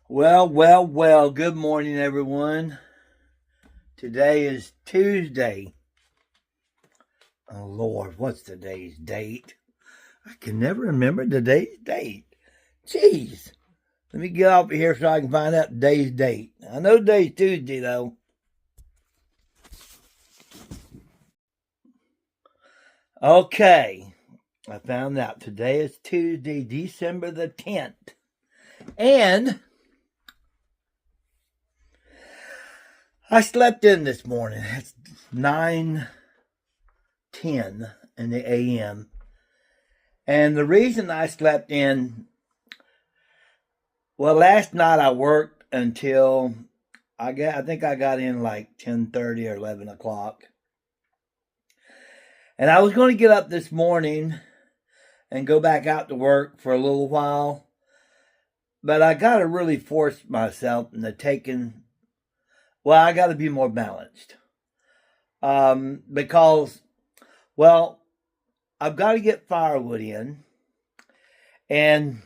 Well. Good morning, everyone. Today is Tuesday. Oh, Lord, what's today's date? I can never remember today's date. Jeez. Let me get off of here so I can find out today's date. I know today's Tuesday, though. Okay. I found out today is Tuesday, December the 10th. And I slept in this morning. It's 9:10 in the a.m. And the reason I slept in, well, last night I worked until I think I got in like 10:30 or 11 o'clock. And I was going to get up this morning and go back out to work for a little while. But I got to really force myself into I got to be more balanced. Because, I've got to get firewood in. And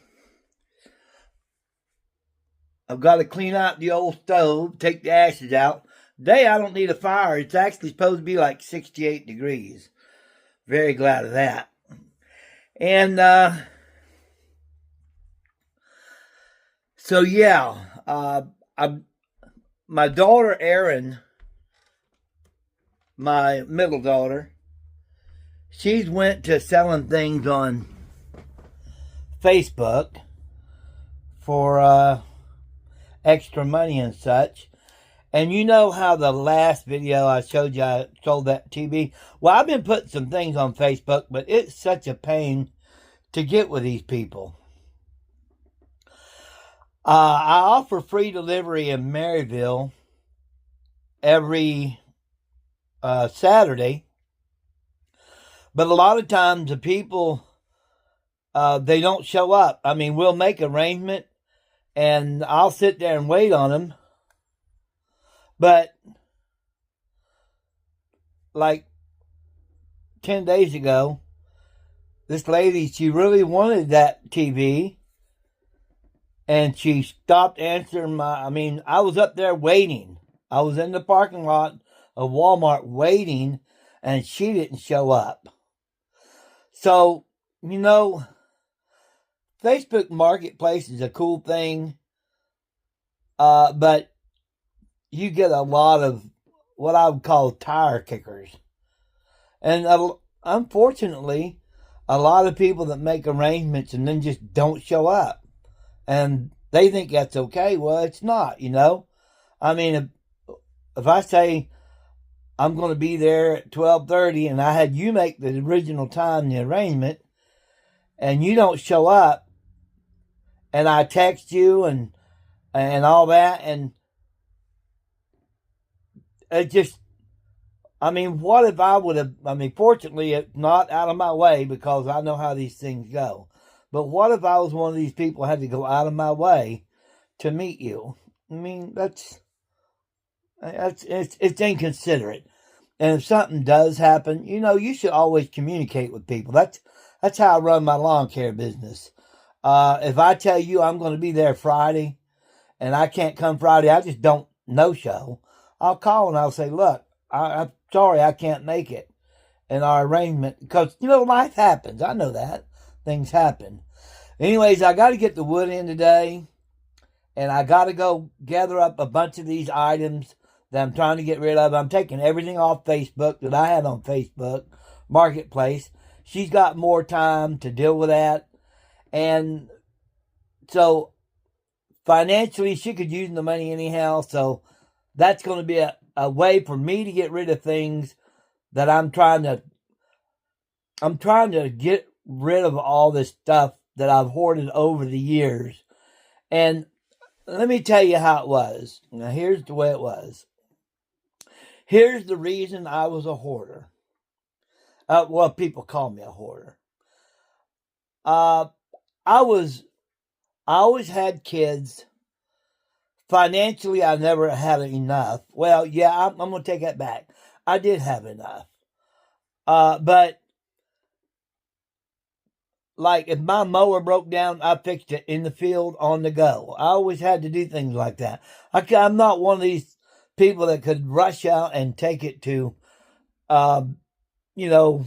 I've got to clean out the old stove, take the ashes out. Today I don't need a fire. It's actually supposed to be like 68 degrees. Very glad of that. And my daughter Erin, my middle daughter, she's went to selling things on Facebook for extra money and such. And you know how the last video I showed you, I sold that TV? Well, I've been putting some things on Facebook, but it's such a pain to get with these people. I offer free delivery in Maryville every Saturday. But a lot of times the people, they don't show up. I mean, we'll make arrangement and I'll sit there and wait on them. But like 10 days ago, this lady, she really wanted that TV. And she stopped answering I was up there waiting. I was in the parking lot of Walmart waiting, and she didn't show up. So, Facebook Marketplace is a cool thing. But you get a lot of what I would call tire kickers. And unfortunately, a lot of people that make arrangements and then just don't show up. And they think that's okay. Well, it's not, I mean, if I say I'm going to be there at 12:30 and I had you make the original time, the arrangement, and you don't show up, and I text you and all that, and it just, what if I would have, fortunately, it's not out of my way because I know how these things go. But what if I was one of these people who had to go out of my way to meet you? It's inconsiderate. And if something does happen, you should always communicate with people. That's how I run my lawn care business. If I tell you I'm going to be there Friday and I can't come Friday, I just don't no-show. I'll call and I'll say, look, I'm sorry I can't make it in our arrangement. Because, life happens. I know that. Things happen. Anyways, I got to get the wood in today. And I got to go gather up a bunch of these items that I'm trying to get rid of. I'm taking everything off Facebook that I had on Facebook Marketplace. She's got more time to deal with that. And so financially, she could use the money anyhow. So that's going to be a way for me to get rid of things that I'm trying to get rid of all this stuff that I've hoarded over the years. And let me tell you how it was. Now, here's the way it was. Here's the reason I was a hoarder. People call me a hoarder. I always had kids. Financially, I never had enough. Well, yeah, I'm going to take that back. I did have enough. But like if my mower broke down, I fixed it in the field on the go. I always had to do things like that. I'm not one of these people that could rush out and take it to, you know,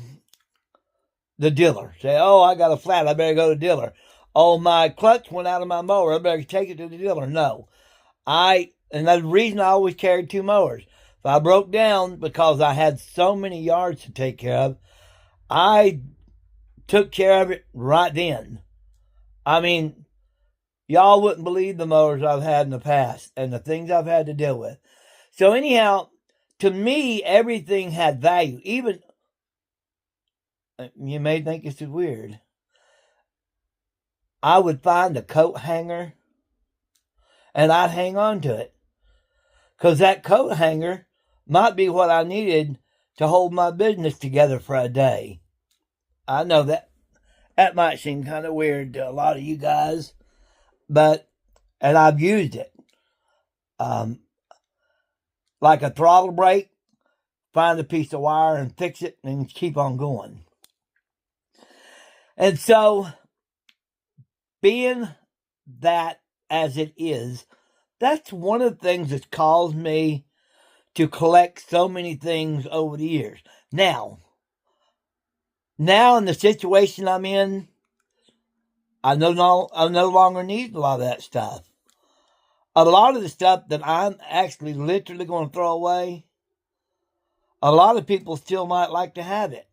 the dealer. Say, oh, I got a flat, I better go to the dealer. Oh, my clutch went out of my mower, I better take it to the dealer. No. And that's the reason I always carried two mowers. If I broke down because I had so many yards to take care of, I took care of it right then. I mean, y'all wouldn't believe the mowers I've had in the past and the things I've had to deal with. So anyhow, to me, everything had value. Even, you may think this is weird, I would find a coat hanger and I'd hang on to it. Because that coat hanger might be what I needed to hold my business together for a day. I know that might seem kind of weird to a lot of you guys, and I've used it. Like a throttle brake, find a piece of wire and fix it and keep on going. And so, being that as it is, that's one of the things that's caused me to collect so many things over the years. Now in the situation I'm in, I no longer need a lot of that stuff. A lot of the stuff that I'm actually literally going to throw away, a lot of people still might like to have it.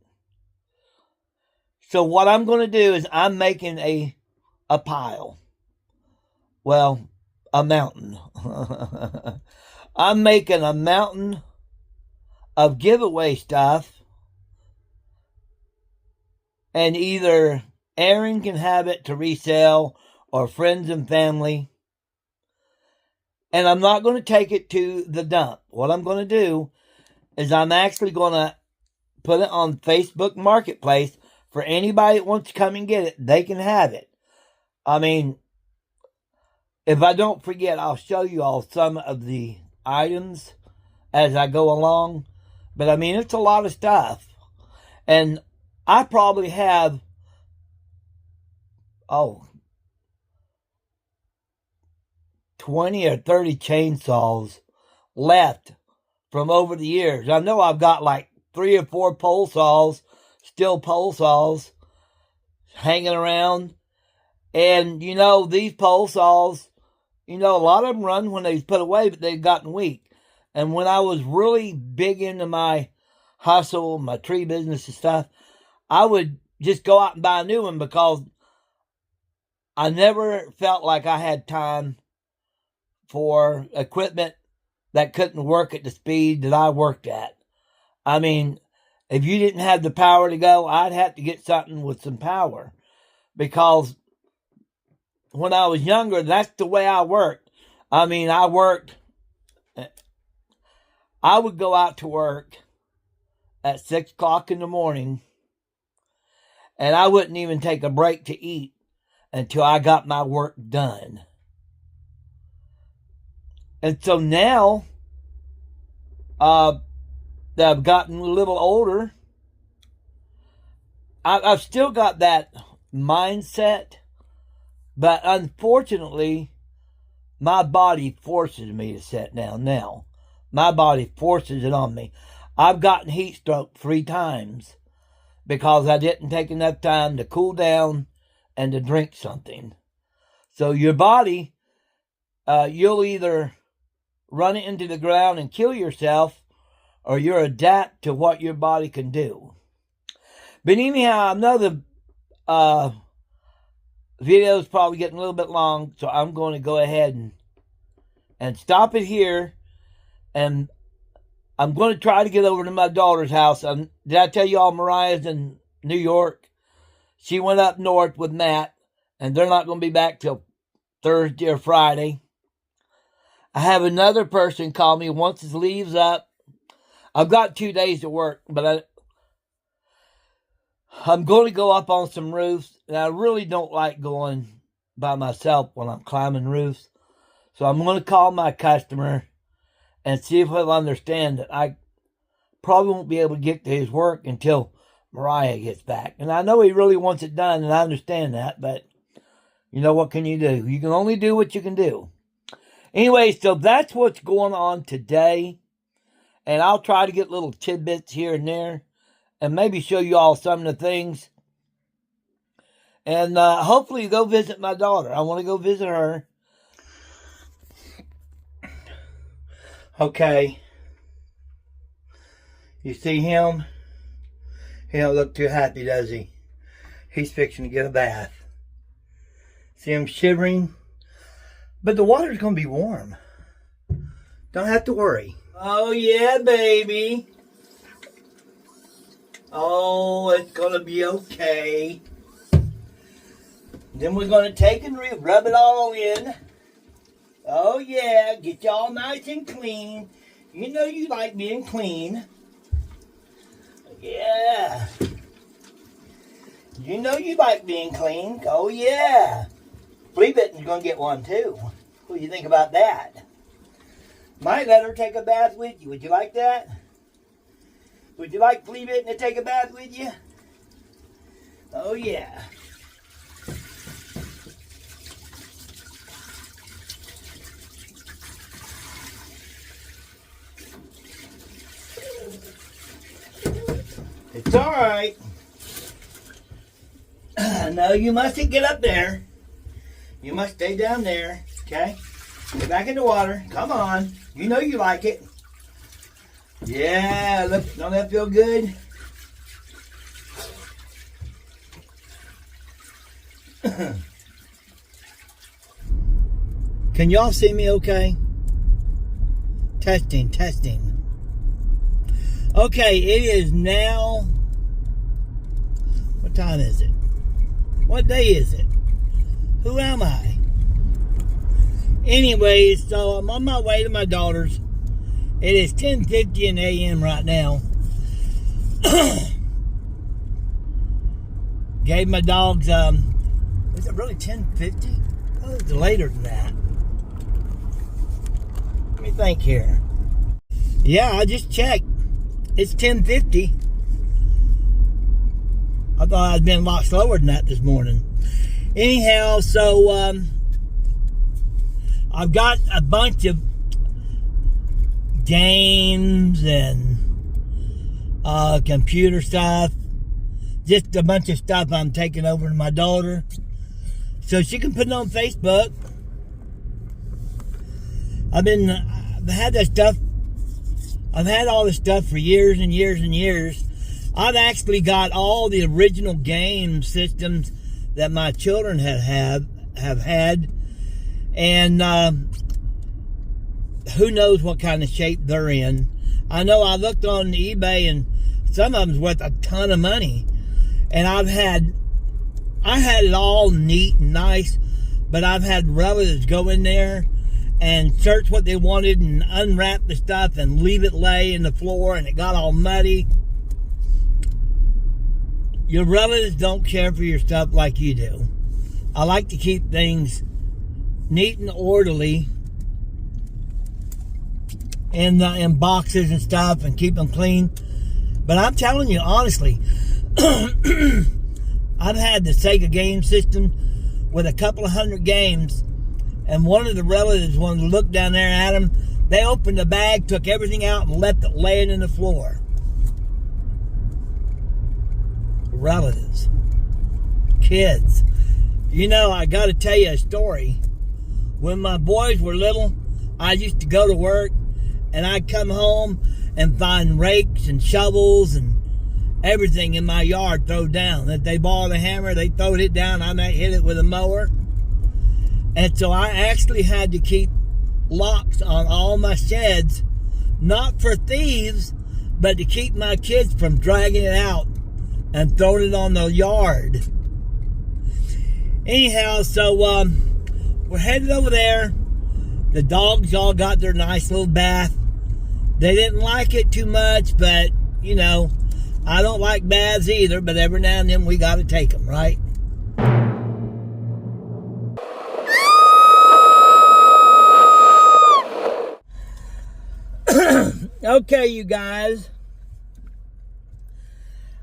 So what I'm going to do is I'm making a pile. Well, a mountain. I'm making a mountain of giveaway stuff. And either Aaron can have it to resell or friends and family. And I'm not going to take it to the dump. What I'm going to do is I'm actually going to put it on Facebook Marketplace for anybody that wants to come and get it. They can have it. I mean, if I don't forget, I'll show you all some of the items as I go along. But I mean, it's a lot of stuff. And I probably have, 20 or 30 chainsaws left from over the years. I know I've got like 3 or 4 pole saws, still pole saws, hanging around. And, these pole saws, a lot of them run when they put away, but they've gotten weak. And when I was really big into my hustle, my tree business and stuff, I would just go out and buy a new one because I never felt like I had time for equipment that couldn't work at the speed that I worked at. I mean, if you didn't have the power to go, I'd have to get something with some power. Because when I was younger, that's the way I worked. I mean, I would go out to work at 6 o'clock in the morning, and I wouldn't even take a break to eat until I got my work done. And so now that I've gotten a little older, I've still got that mindset, but unfortunately, my body forces me to sit down now. My body forces it on me. I've gotten heat stroke 3 times because I didn't take enough time to cool down and to drink something. So your body, you'll either run it into the ground and kill yourself, or you adapt to what your body can do. But anyhow, I know the video is probably getting a little bit long, so I'm going to go ahead and stop it here. And I'm going to try to get over to my daughter's house. Did I tell you all Mariah's in New York? She went up north with Matt, and they're not going to be back till Thursday or Friday. I have another person call me once his leave's up. I've got 2 days to work, but I'm going to go up on some roofs, and I really don't like going by myself when I'm climbing roofs. So I'm going to call my customer and see if he'll understand that I probably won't be able to get to his work until Mariah gets back. And I know he really wants it done, and I understand that, but you know, what can you do? You can only do what you can do. Anyway, so that's what's going on today. And I'll try to get little tidbits here and there and maybe show you all some of the things. And hopefully go visit my daughter. I want to go visit her. Okay. You see him? He don't look too happy, does he? He's fixing to get a bath. See him shivering? But the water's going to be warm. Don't have to worry. Oh, yeah, baby. Oh, it's going to be okay. Then we're going to take and rub it all in. Oh, yeah. Get you all nice and clean. You know you like being clean. Yeah. You know you like being clean. Oh, yeah. Flea Bitten's going to get one, too. What do you think about that? Might let her take a bath with you. Would you like that? Would you like Flea Bitten to take a bath with you? Oh, yeah. It's all right. No, you mustn't get up there. You must stay down there, okay? Get back in the water. Come on. You know you like it. Yeah, look, don't that feel good? Can y'all see me okay? Testing, testing. Okay, it is now... What time is it? What day is it? Who am I? Anyways, so I'm on my way to my daughter's. It is 10:50 a.m. right now. Gave my dogs, is it really 10:50? Oh, it's later than that. Let me think here. Yeah, I just checked. It's 10:50. I thought I'd been a lot slower than that this morning. Anyhow, so I've got a bunch of games and computer stuff. Just a bunch of stuff I'm taking over to my daughter so she can put it on Facebook. I've had that stuff. I've had all this stuff for years and years and years. I've actually got all the original game systems that my children have had, and who knows what kind of shape they're in. I know I looked on eBay and some of them's worth a ton of money, and I had it all neat and nice, but I've had relatives go in there and search what they wanted and unwrap the stuff and leave it lay in the floor, and it got all muddy. Your relatives don't care for your stuff like you do. I like to keep things neat and orderly in boxes and stuff and keep them clean. But I'm telling you, honestly, I've had the Sega game system with a couple of hundred games, and one of the relatives wanted to look down there at them. They opened the bag, took everything out, and left it laying in the floor. Relatives. Kids. You know, I got to tell you a story. When my boys were little, I used to go to work, and I'd come home and find rakes and shovels and everything in my yard thrown down. If they borrowed a hammer, they throwed it down. I might hit it with a mower. And so I actually had to keep locks on all my sheds, not for thieves, but to keep my kids from dragging it out and throwing it on the yard. Anyhow, so we're headed over there. The dogs all got their nice little bath. They didn't like it too much, but, you know, I don't like baths either, but every now and then we got to take them, right? Okay, you guys.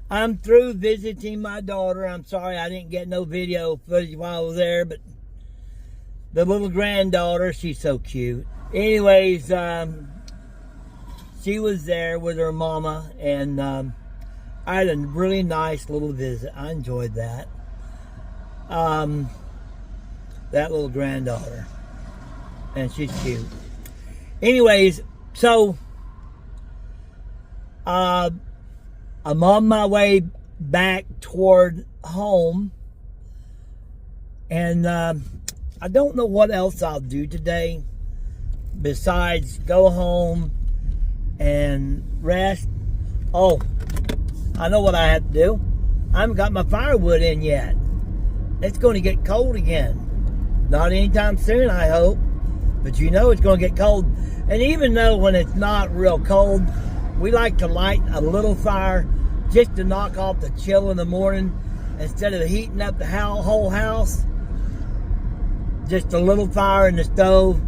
I'm through visiting my daughter. I'm sorry I didn't get no video footage while I was there, but the little granddaughter, she's so cute. Anyways, she was there with her mama, and I had a really nice little visit. I enjoyed that. That little granddaughter, and she's cute. Anyways, so I'm on my way back toward home, and I don't know what else I'll do today besides go home and rest. Oh, I know what I have to do. I haven't got my firewood in yet. It's going to get cold again. Not anytime soon, I hope. But you know it's going to get cold. And even though when it's not real cold, we like to light a little fire just to knock off the chill in the morning instead of heating up the whole house. Just a little fire in the stove.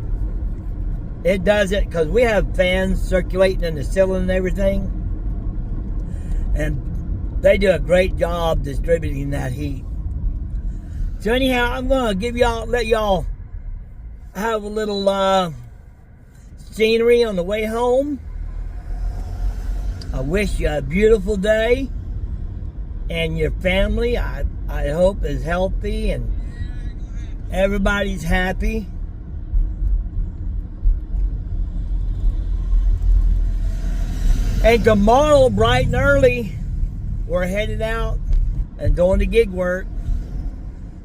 It does it because we have fans circulating in the ceiling and everything. And they do a great job distributing that heat. So anyhow, I'm going to let y'all have a little scenery on the way home. I wish you a beautiful day, and your family, I hope, is healthy and everybody's happy. And tomorrow, bright and early, we're headed out and going to gig work.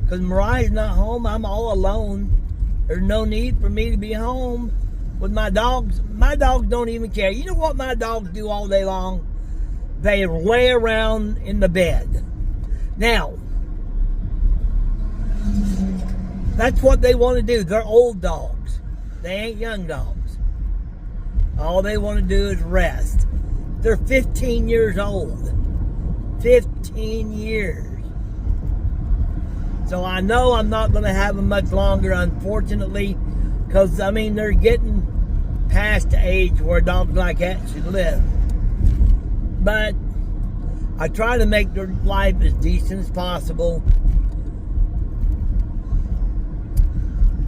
Because Mariah's not home, I'm all alone. There's no need for me to be home with my dogs. My dogs don't even care. You know what my dogs do all day long? They lay around in the bed. Now, that's what they want to do. They're old dogs. They ain't young dogs. All they want to do is rest. They're 15 years old. 15 years. So I know I'm not going to have them much longer, unfortunately, because, I mean, they're getting past the age where dogs like that should live. But I try to make their life as decent as possible.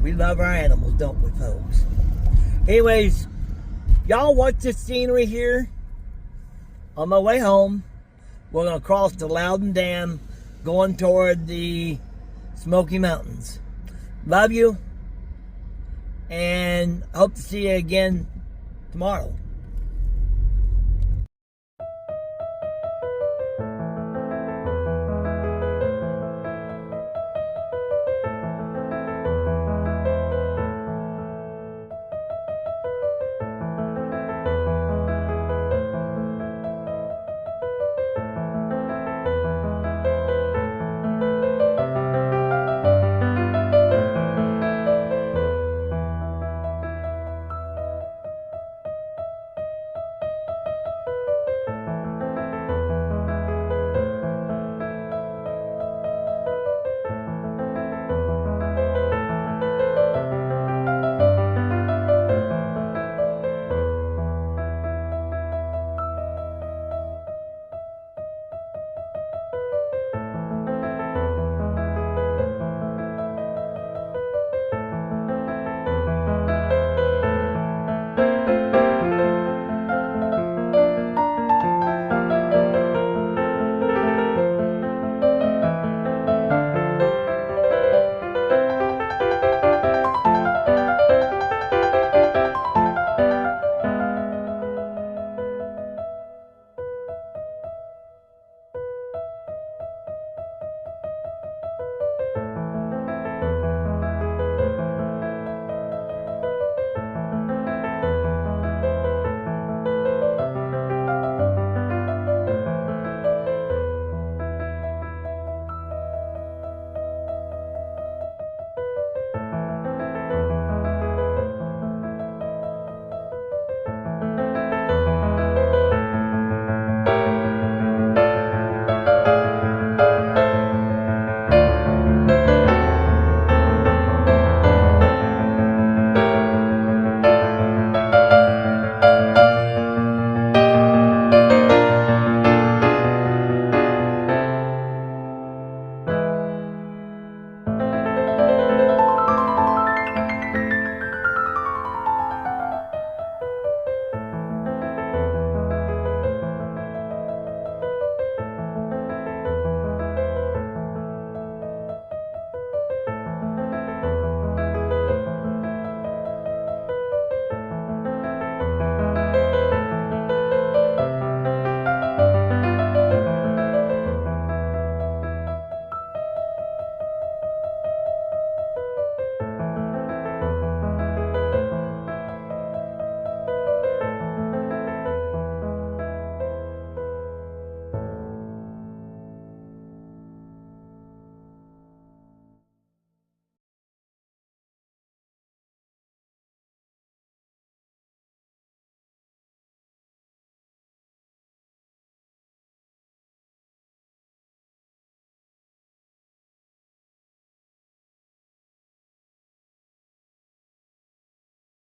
We love our animals, don't we, folks? Anyways, y'all watch this scenery here. On my way home, we're going to cross the Loudon Dam going toward the Smoky Mountains. Love you, and hope to see you again tomorrow.